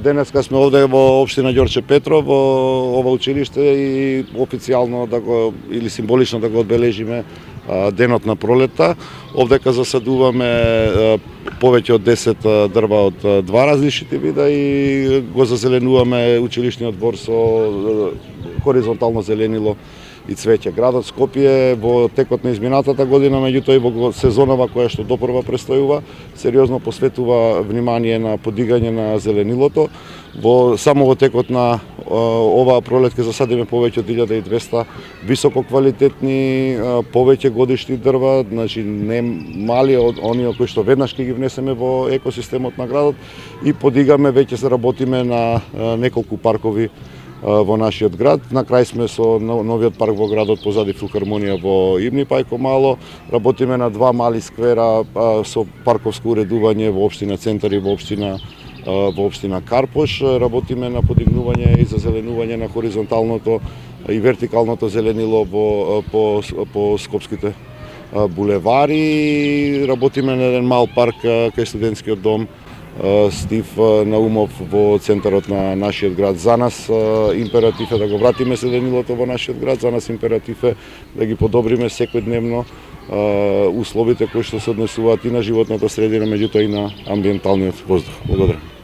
денеска сме овде во општина Ѓорче Петров во ова училиште и официјално или символично да го одбележиме денот на пролетта. Овдека засадуваме повеќе од 10 дрва од 2 различни вида и го зазеленуваме училишниот двор со хоризонтално зеленило и цвеќе. Градот Скопје во текот на изминатата година, меѓутоа и во сезонава која што допрва престојува, сериозно посветува внимание на подигање на зеленилото. Само во текот на оваа пролет ќе засадиме повеќе од 1200 висококвалитетни, повеќе годишни дрва, значи не мали од оние кои што веднаш ќе ги внесеме во екосистемот на градот и подигаме, веќе се работиме на неколку паркови во нашиот град. На крај сме со новиот парк во градот позади Филхармонија во Ивни Пајко Мало. Работиме на 2 мали сквера со парковско уредување во општина Центар и во општина Карпош. Работиме на подигнување и зазеленување на хоризонталното и вертикалното зеленило по скопските булевари. Работиме на еден мал парк кај студентскиот дом Стив Наумов во центарот на нашиот град. За нас императив е да го вратиме зеленилото во нашиот град, за нас императив е да ги подобриме секојдневно условите кои што се однесуваат и на животната средина, меѓутоа и на амбиенталниот воздух. Благодарам.